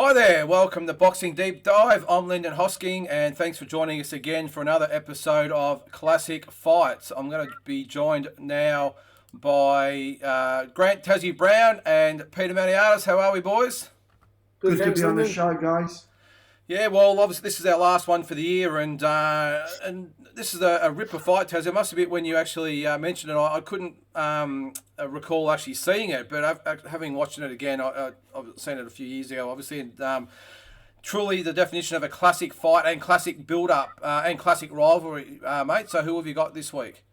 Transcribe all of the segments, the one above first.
Hi there, welcome to Boxing Deep Dive. I'm Lyndon Hosking, and thanks for joining us again for another episode of Classic Fights. I'm going to be joined now by Grant Tassie Brown and Peter Maniatis. How are we, boys? Good to be on the show, guys. Yeah, well, obviously this is our last one for the year, and this is a ripper fight, Taz. It must have been when you actually mentioned it. I couldn't recall actually seeing it, but having watched it again, I've seen it a few years ago, obviously, and truly the definition of a classic fight and classic build-up and classic rivalry, mate. So who have you got this week?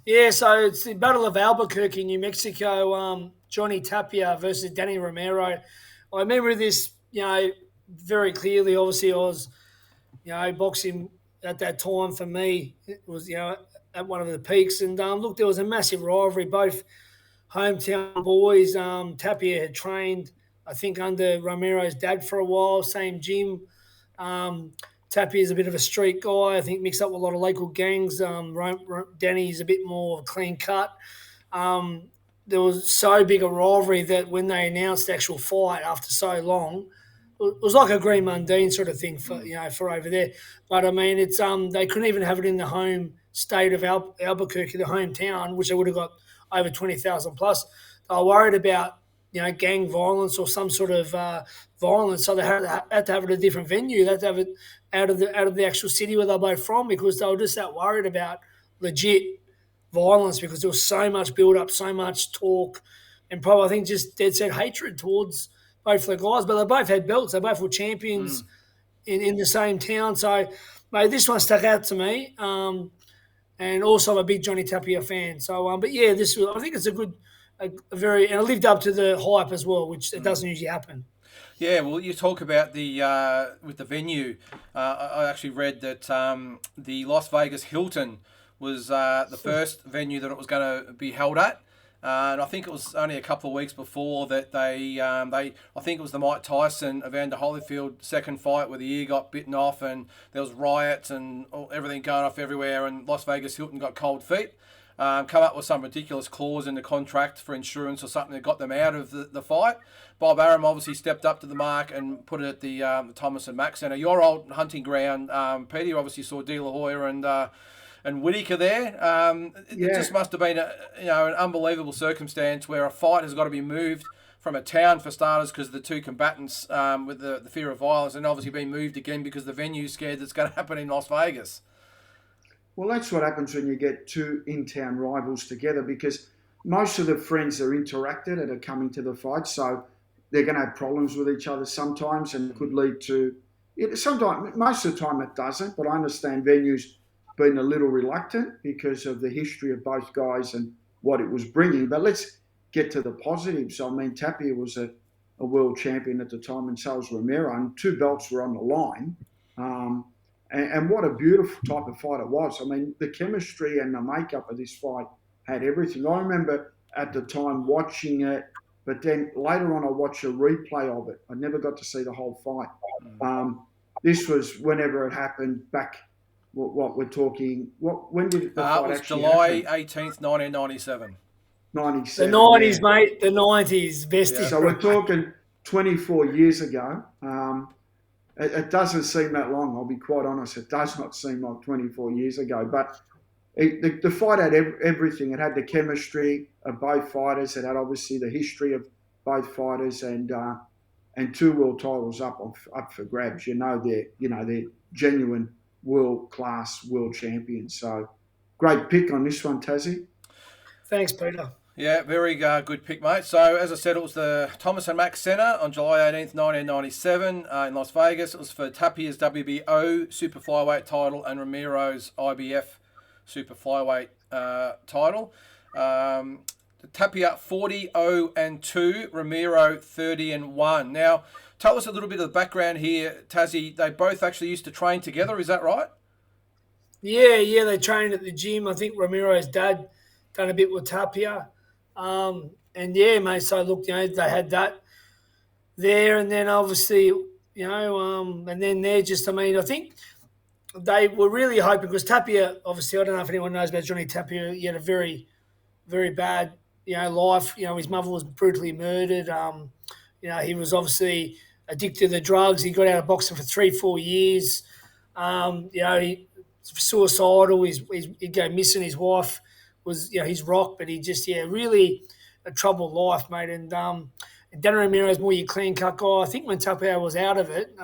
Yeah, so it's the Battle of Albuquerque, New Mexico. Johnny Tapia versus Danny Romero. I remember this, very clearly. Obviously, I was, boxing at that time for me. It was, at one of the peaks. And look, there was a massive rivalry. Both hometown boys. Tapia had trained, I think, under Romero's dad for a while. Same gym. Tapia's a bit of a street guy. I think mixed up with a lot of local gangs. Danny's a bit more clean cut. There was so big a rivalry that when they announced the actual fight after so long, it was like a Green Mundine sort of thing for over there. But I mean, it's they couldn't even have it in the home state of Albuquerque, the hometown, which they would have got over 20,000 plus. They were worried about gang violence or some sort of violence, so they had to have it at a different venue. They had to have it out of the actual city where they're both from because they were just that worried about legit violence because there was so much build up, so much talk, and probably I think just dead set hatred towards both the guys. But they both had belts. They both were champions in the same town. So, mate, this one stuck out to me. And also I'm a big Johnny Tapia fan. So, but yeah, I think it's a very, and it lived up to the hype as well, which it doesn't usually happen. Yeah, well, you talk about the with the venue. I actually read that the Las Vegas Hilton was the first venue that it was going to be held at. And I think it was only a couple of weeks before that I think it was the Mike Tyson Evander Holyfield second fight where the ear got bitten off and there was riots and everything going off everywhere and Las Vegas Hilton got cold feet. Come up with some ridiculous clause in the contract for insurance or something that got them out of the fight. Bob Arum obviously stepped up to the mark and put it at the Thomas and Mack Centre. Your old hunting ground, Peter, you obviously saw De La Hoya and Whittaker there. It just must have been an unbelievable circumstance where a fight has got to be moved from a town for starters because of the two combatants with the fear of violence, and obviously being moved again because the venue's scared that's going to happen in Las Vegas. Well, that's what happens when you get two in-town rivals together because most of the friends are interacted and are coming to the fight, so they're going to have problems with each other sometimes and it could lead to... Sometimes, most of the time it doesn't, but I understand venues been a little reluctant because of the history of both guys and what it was bringing. But let's get to the positives. I mean, Tapia was a world champion at the time and so was Romero, and two belts were on the line. And what a beautiful type of fight it was. I mean, the chemistry and the makeup of this fight had everything. I remember at the time watching it, but then later on I watched a replay of it. I never got to see the whole fight. This was whenever it happened back... What we're talking? When did the fight actually happen? July 18th, 1997. 97. The 90s, mate. The 90s. Best. Yeah. So we're talking 24 years ago. It doesn't seem that long. I'll be quite honest. It does not seem like 24 years ago. But the fight had everything. It had the chemistry of both fighters. It had obviously the history of both fighters and two world titles up for grabs. They're genuine world-class world champions. So great pick on this one, Tassie. Thanks, Peter. Yeah, very good pick, mate. So, as I said, it was the Thomas and Mack Centre on July 18th, 1997 in Las Vegas. It was for Tapia's WBO Super Flyweight title and Romero's IBF Super Flyweight title. Tapia 40-0-2, Romero 30-1. Now, tell us a little bit of the background here, Tassie. They both actually used to train together, is that right? Yeah, they trained at the gym. I think Romero's dad done a bit with Tapia. And yeah, mate, so look, they had that there and then obviously, and then they're just, I think they were really hoping because Tapia, obviously, I don't know if anyone knows about Johnny Tapia, he had a very, very bad, life. His mother was brutally murdered. He was obviously addicted to drugs. He got out of boxing for 3-4 years. He suicidal. He'd go missing. His wife was, his rock, but he just, really a troubled life, mate. And Danny Romero is more your clean cut guy. I think when Tapia was out of it,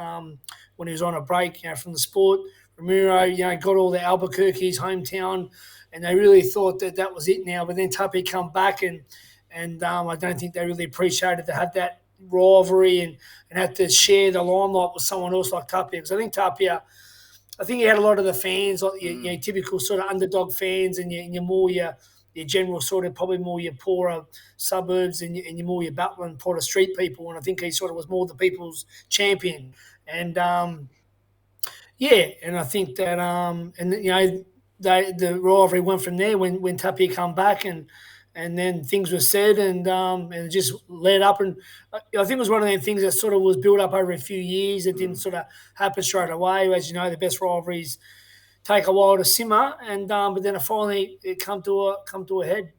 when he was on a break, from the sport, Romero, got all the Albuquerque, his hometown, and they really thought that was it now. But then Tapia come back, and I don't think they really appreciated to have that rivalry and have to share the limelight with someone else like Tapia. Because I think Tapia, he had a lot of the fans, like your typical sort of underdog fans, and your more your general sort of probably more your poorer suburbs and your more your Butler and Porter Street people. And I think he sort of was more the people's champion. And and I think that the rivalry went from there when Tapia come back, and then things were said, and it just led up. And I think it was one of the things that sort of was built up over a few years. It didn't sort of happen straight away. As you know, the best rivalries take a while to simmer, and but then finally it come to a head.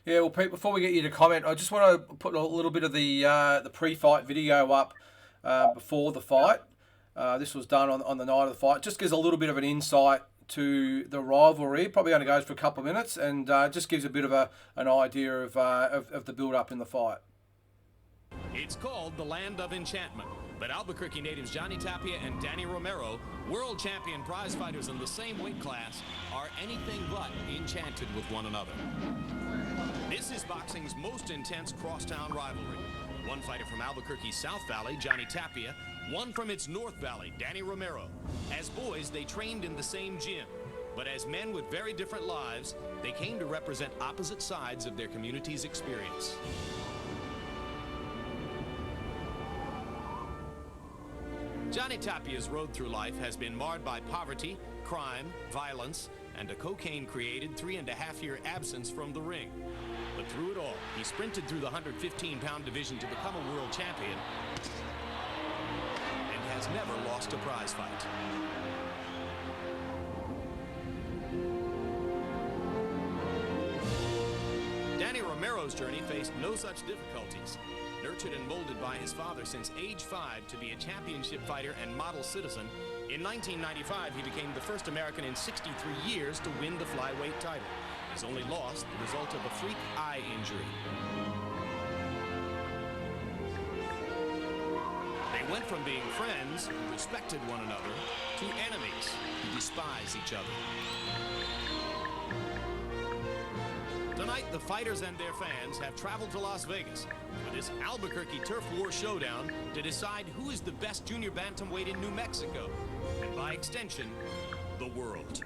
Yeah, well, Pete, before we get you to comment, I just want to put a little bit of the pre-fight video up before the fight. This was done on the night of the fight. Just gives a little bit of an insight to the rivalry. Probably only goes for a couple of minutes, and just gives a bit of an idea of the build-up in the fight. It's called the Land of Enchantment, but Albuquerque natives Johnny Tapia and Danny Romero, world champion prize fighters in the same weight class, are anything but enchanted with one another. This is boxing's most intense crosstown rivalry. One fighter from Albuquerque's South Valley, Johnny Tapia, one from its North Valley, Danny Romero. As boys, they trained in the same gym, but as men with very different lives, they came to represent opposite sides of their community's experience. Johnny Tapia's road through life has been marred by poverty, crime, violence, and a cocaine-created 3.5-year absence from the ring. But through it all, he sprinted through the 115-pound division to become a world champion and has never lost a prize fight. Danny Romero's journey faced no such difficulties. Nurtured and molded by his father since age 5 to be a championship fighter and model citizen, in 1995 he became the first American in 63 years to win the flyweight title. His only loss, the result of a freak eye injury. They went from being friends who respected one another to enemies who despise each other. Tonight, the fighters and their fans have traveled to Las Vegas for this Albuquerque Turf War showdown to decide who is the best junior bantamweight in New Mexico, and by extension, the world.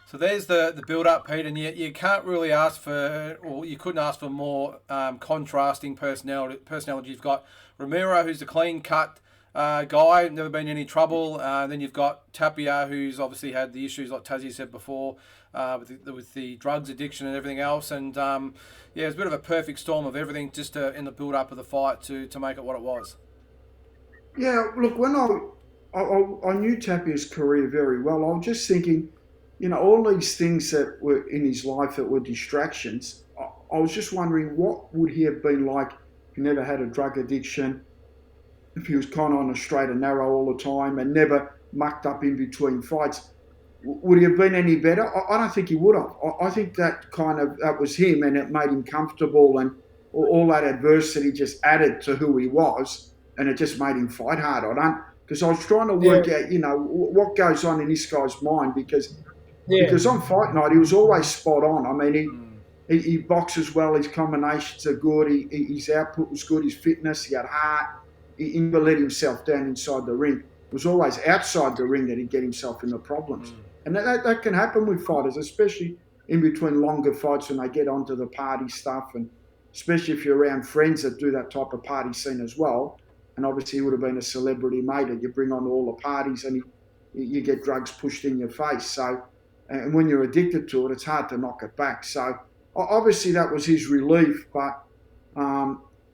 So there's the build-up, Pete, and you can't really ask for, or you couldn't ask for more contrasting personality. You've got Romero, who's a clean-cut guy, never been in any trouble. Then you've got Tapia, who's obviously had the issues, like Tazzy said before, with the drugs addiction and everything else. And it's a bit of a perfect storm of everything just in the build-up of the fight to make it what it was. Yeah, look, when I knew Tapia's career very well, I was just thinking, all these things that were in his life that were distractions, I was just wondering what would he have been like if he never had a drug addiction, if he was kind of on a straight and narrow all the time and never mucked up in between fights. Would he have been any better? I don't think he would have. I think that was him, and it made him comfortable, and all that adversity just added to who he was, and it just made him fight hard. Because I was trying to work out, what goes on in this guy's mind, because on fight night he was always spot on. I mean, he boxes well, his combinations are good, his output was good, his fitness, he had heart. He never let himself down inside the ring. It was always outside the ring that he'd get himself into problems. And that can happen with fighters, especially in between longer fights when they get onto the party stuff, and especially if you're around friends that do that type of party scene as well. And obviously he would have been a celebrity mate that you bring on all the parties, and you get drugs pushed in your face. So, and when you're addicted to it, it's hard to knock it back. So obviously that was his relief, but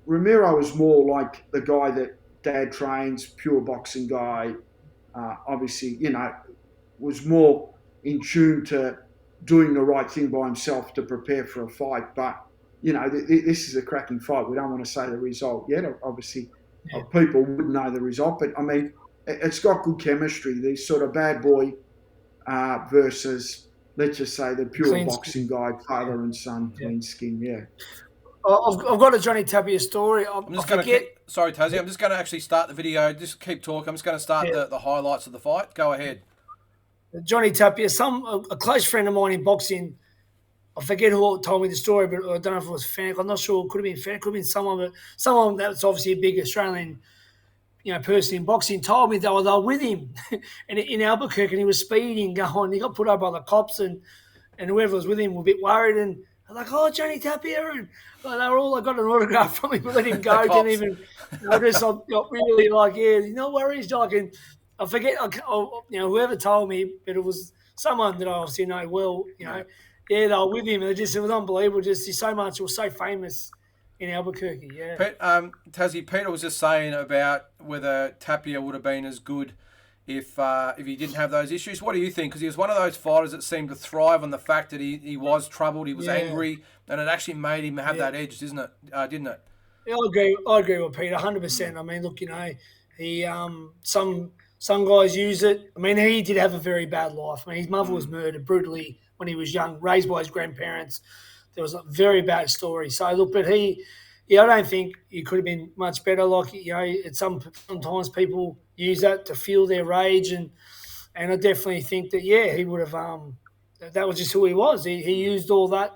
Romero was more like the guy that Dad trains, pure boxing guy. Obviously, was more in tune to doing the right thing by himself to prepare for a fight. But, this is a cracking fight. We don't want to say the result yet. Obviously, people would know the result. But I mean, it's got good chemistry. These sort of bad boy versus, let's just say, the pure Clean boxing guy, father and son, clean skin. Yeah. I've got a Johnny Tapia story. I'm just going to sorry, Tassie. I'm just going to actually start the video. Just keep talking. I'm just going to start the highlights of the fight. Go ahead. Johnny Tapia, a close friend of mine in boxing. I forget who told me the story, but I don't know if it was Fennec. I'm not sure. It could have been Fennec. Could have been someone that's obviously a big Australian, person in boxing. Told me they were with him and in Albuquerque, and he was speeding, going. He got put up by the cops, and whoever was with him were a bit worried, and they're like, "Oh, Johnny Tapia," and they were all. I got an autograph from him, let him go. Didn't even. I just got really no worries, Doc. And I forget, whoever told me, but it was someone that I obviously know well. They were with him, and it was unbelievable. Just so much, it was so famous in Albuquerque. Yeah. Tassie, Peter was just saying about whether Tapia would have been as good if he didn't have those issues. What do you think? Because he was one of those fighters that seemed to thrive on the fact that he was troubled, he was angry, and it actually made him have that edge, didn't it? Yeah, I agree with Peter 100%. I mean, look, he some guys use it. I mean, he did have a very bad life. I mean, his mother was murdered brutally when he was young, raised by his grandparents. There was a very bad story. So look, but I don't think he could have been much better. Sometimes people use that to fuel their rage, and I definitely think that he would have. That was just who he was. He used all that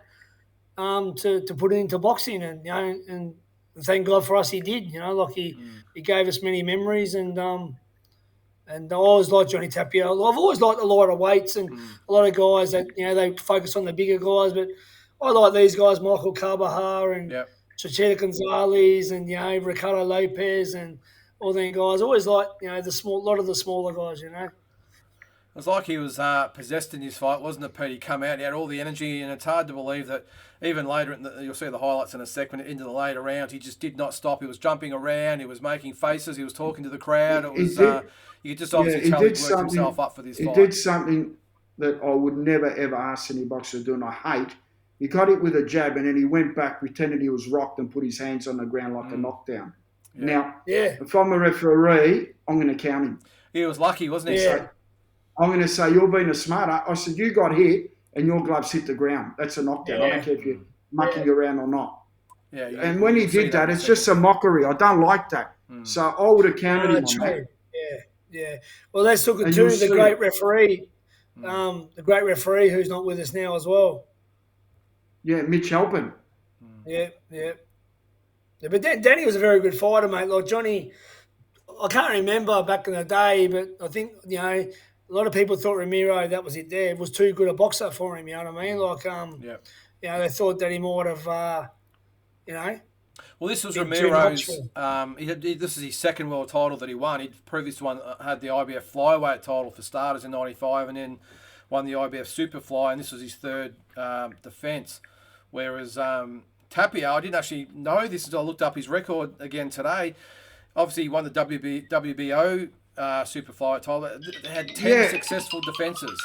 to put it into boxing, and and thank God for us he did. He gave us many memories, and I always liked Johnny Tapia. I've always liked a lot of weights and a lot of guys that they focus on the bigger guys, but I like these guys, Michael Carvajal and Chichita Gonzalez and Ricardo Lopez and all them guys. I always liked a lot of the smaller guys. It was like he was possessed in this fight, wasn't it, Pete? He come out, he had all the energy, and it's hard to believe that even later, you'll see the highlights in a second, into the later rounds, he just did not stop. He was jumping around, he was making faces, he was talking to the crowd. It was you could just obviously tell he worked himself up for this fight. He did something that I would never, ever ask any boxer to do, and I hate. He got it with a jab, and then he went back, pretended he was rocked, and put his hands on the ground like a knockdown. Yeah. Now, if I'm a referee, I'm going to count him. He was lucky, wasn't he? So I'm going to say, you're being a smarter. I said, you got hit, and your gloves hit the ground. That's a knockdown. I don't care if you're mucking around or not. Yeah. And when he did that, it's just a mockery. I don't like that. So I would have counted him on that. Yeah. Well, let's look at the great referee. The great referee who's not with us now as well. Yeah, Mitch Halpin. Yeah. But Danny was a very good fighter, mate. Like Johnny, I can't remember back in the day, but I think, a lot of people thought Romero, that was it there, was too good a boxer for him, you know what I mean? Like, they thought that he might have, Well, this was Romero's. This is his second world title that he won. He previously had the IBF Flyweight title for starters in '95, and then won the IBF Super Fly, and this was his third defence. Whereas Tapia, I didn't actually know this until I looked up his record again today. Obviously, he won the WBO Super Flyweight title. They had 10 successful defences.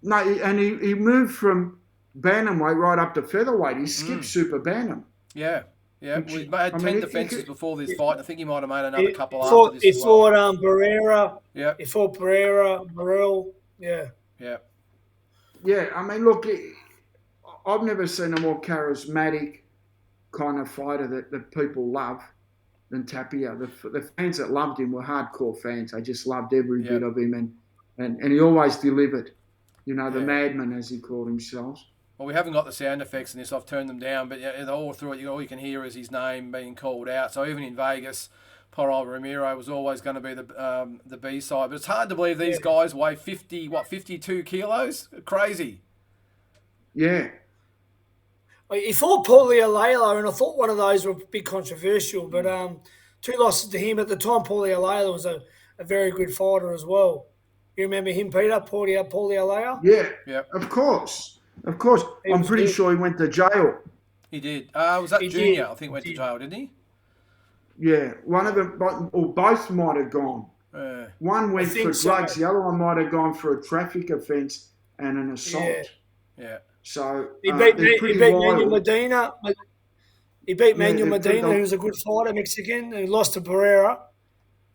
No, and he moved from bantamweight right up to featherweight. He skipped Super Bantam. Yeah. We had 10 defences before this fight. I think he might have made another couple after this. He fought Barrera. Yeah. He fought Burrell. Yeah. Yeah, I mean, look, I've never seen a more charismatic kind of fighter that people love than Tapia. The fans that loved him were hardcore fans. They just loved every bit of him, and he always delivered. The madman, as he called himself. Well, we haven't got the sound effects in this. I've turned them down, but all through it, all you can hear is his name being called out. So even in Vegas, poor old Romero was always going to be the B-side. But it's hard to believe these guys weigh 52 kilos? Crazy. Yeah. He fought Paulie Alela, and I thought one of those were a bit controversial, but 2 losses to him. At the time, Paulie Alela was a very good fighter as well. You remember him, Peter? Paulie Alela? Yeah, of course. I'm pretty sure he went to jail. He did. Was that Junior? I think went to jail, didn't he? Yeah, one of them, or both might have gone. One went for drugs, the other one might have gone for a traffic offence and an assault. Yeah. So he beat Manuel Medina. He beat Yeah, Manuel they put Medina, the- who was a good fighter, Mexican, and he lost to Pereira.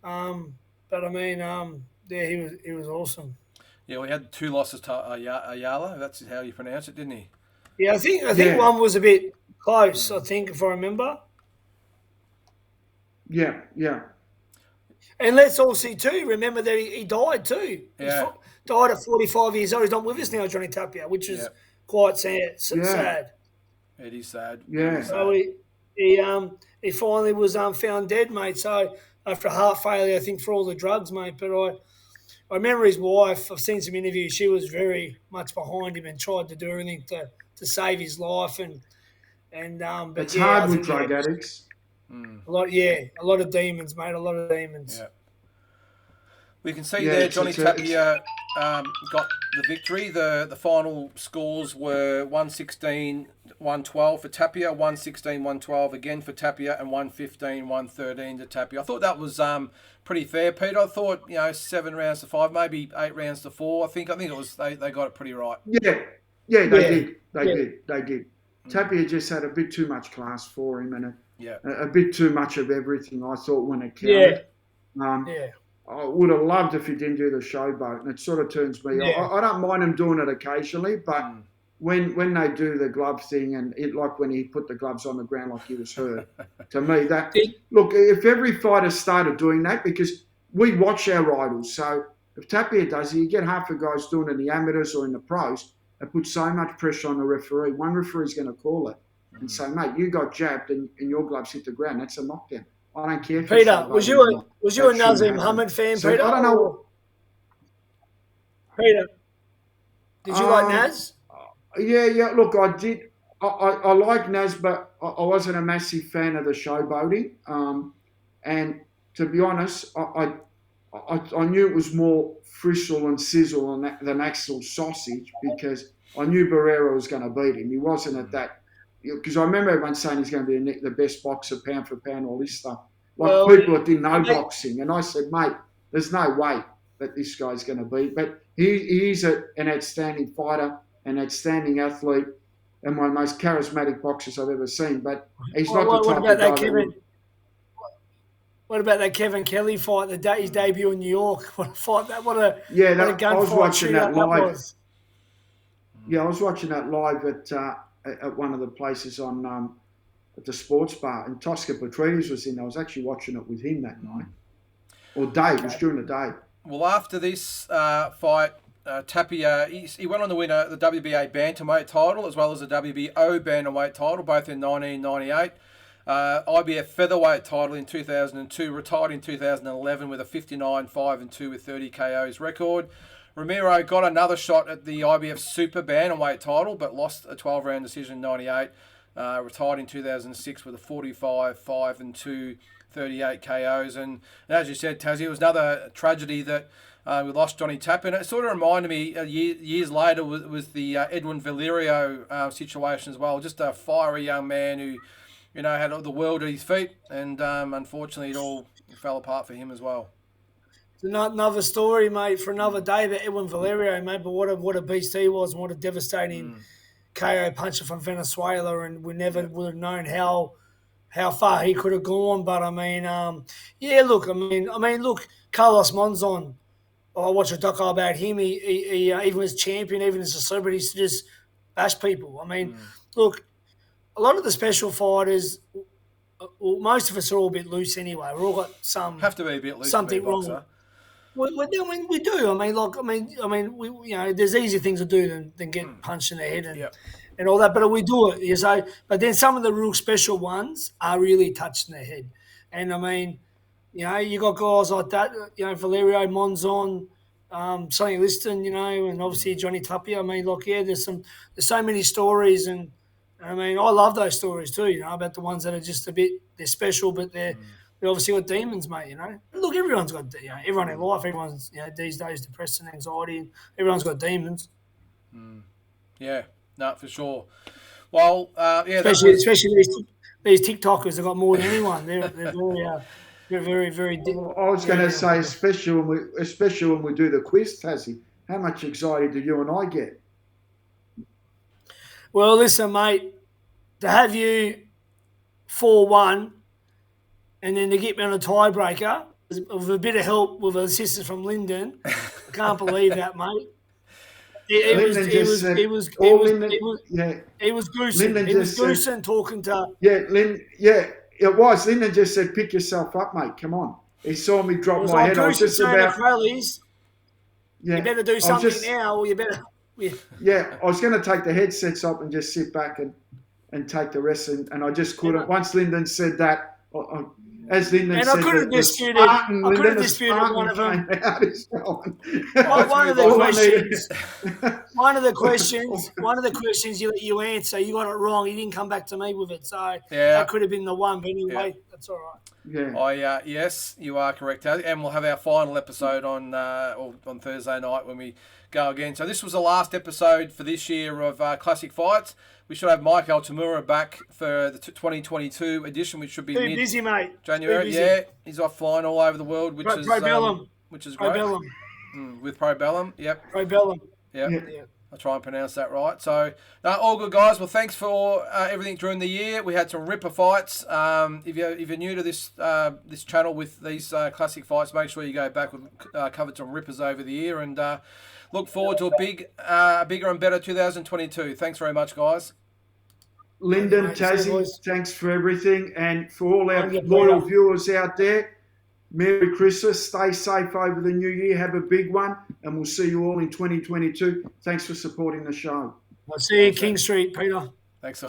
But I mean, yeah, he was awesome. Yeah, we had 2 losses to Ayala. That's how you pronounce it, didn't he? Yeah, I think Yeah. one was a bit close. I think if I remember. Yeah, yeah. And let's all see too. Remember that he died too. Yeah. Died at 45 years old. He's not with us now, Johnny Tapia, which is quite sad. Yeah. It is sad. Yeah. It is So sad. he finally was found dead, mate. So after heart failure, I think for all the drugs, mate. But I remember his wife. I've seen some interviews. She was very much behind him and tried to do everything to save his life. But It's yeah, I hard with think drug addicts. a lot of demons, mate. A lot of demons. Yeah. We can see Yeah, there it's- Johnny it's a- Tapia got the victory. The final scores were 116, 112 for Tapia, 116, 112 again for Tapia, and 115, 113 to Tapia. I thought that was pretty fair, Peter. I thought 7 rounds to 5, maybe 8 rounds to 4. I think it was they got it pretty right. Yeah, they did. They did. Tapia just had a bit too much class for him and a bit too much of everything, I thought, when it counted. I would have loved if he didn't do the showboat, and it sort of turns me off. I don't mind him doing it occasionally, but when they do the glove thing, and like when he put the gloves on the ground like he was hurt, to me, look, if every fighter started doing that, because we watch our idols, so if Tapia does it, you get half the guys doing it in the amateurs or in the pros, it puts so much pressure on the referee. One referee's going to call it and say, mate, you got jabbed and your gloves hit the ground. That's a knockdown. I don't care. Peter, was you a Nazim Muhammad fan, so, Peter? I don't know. Peter, did you like Naz? Yeah. Look, I did. I like Naz, but I wasn't a massive fan of the showboating. And to be honest, I knew it was more fristle and sizzle than actual sausage, because I knew Barrera was going to beat him. He wasn't at that. Because I remember everyone saying he's going to be the best boxer pound for pound, all this stuff. People that didn't know boxing. And I said, mate, there's no way that this guy's going to beat. But he's an outstanding fighter, an outstanding athlete, and one of the most charismatic boxers I've ever seen. But he's not the type of guy What about that Kevin Kelly fight, his debut in New York? What a fight that! What a gunfight I was watching that live. Was. Yeah, I was watching that live at one of the places on at the sports bar, and Tosca Petrides was in. I was actually watching it with him that night, or day. It was during the day. Well, after this fight, Tapia he went on to win the WBA bantamweight title as well as the WBO bantamweight title, both in 1998. IBF featherweight title in 2002, retired in 2011 with a 59-5-2 with 30 KOs record. Romero got another shot at the IBF super bantamweight title, but lost a 12-round decision in 98. Retired in 2006 with a 45-5-2, 38 KOs. And as you said, Tassie, it was another tragedy that we lost Johnny Tapia. And it sort of reminded me years later with the Edwin Valerio situation as well. Just a fiery young man who, had the world at his feet. And unfortunately, it all fell apart for him as well. Another story, mate, for another day about Edwin Valerio, mate. But what a beast he was, and what a devastating KO puncher from Venezuela, and we never would have known how far he could have gone. But I mean, look, Carlos Monzon. I watched a doco about him. He even as champion, even as a celebrity, used to just bash people. I mean, look, a lot of the special fighters. Well, most of us are all a bit loose anyway. We're all got have to be a bit loose. Something wrong. We do. There's easier things to do than get punched in the head and all that. But we do it. But then some of the real special ones are really touched in the head. And I mean, you got guys like that. Valerio, Monzon, Sonny Liston. And obviously Johnny Tapia. I mean, there's so many stories, and I mean, I love those stories too. About the ones that are just they're special, but they're obviously got demons, mate. Look, everyone's got everyone in life. Everyone's these days depressed and anxiety, and everyone's got demons. Yeah, no, for sure. Well, especially these TikTokers have got more than anyone. They're very, very. I was going to say, especially when we do the quiz, Tassie. How much anxiety do you and I get? Well, listen, mate. To have you 4-1, and then to get me on a tiebreaker with a bit of help with assistance from Lyndon. I can't believe that, mate. It was gruesome. It was gruesome talking to. It was. Lyndon just said, "Pick yourself up, mate. Come on." He saw me drop my head. I was just about. Rallies, you better do something now, or you better. Yeah, I was going to take the headsets off and just sit back and take the rest, and I just couldn't. Once Lyndon said that, as Lyndon said, I could have disputed one of them. One of the questions you answer, you got it wrong. You didn't come back to me with it, so that could have been the one. But anyway, that's all right. Yeah. Yes, you are correct, and we'll have our final episode on Thursday night when we go again. So this was the last episode for this year of Classic Fights. We should have Mike Altamura back for the 2022 edition, which should be busy, mate. January. Yeah, he's off flying all over the world, which is great. With Probellum, yep. Probellum. Yep. Yeah. I'll try and pronounce that right. So, all good, guys. Well, thanks for everything during the year. We had some ripper fights. If you're new to this channel with these classic fights, make sure you go back. We've covered some rippers over the year, and look forward to a bigger and better 2022. Thanks very much, guys. Lyndon, Tassie, thanks for everything, and for all our loyal viewers out there, Merry Christmas. Stay safe over the new year. Have a big one, and we'll see you all in 2022. Thanks for supporting the show. I'll see you in King Street, Peter. Thanks.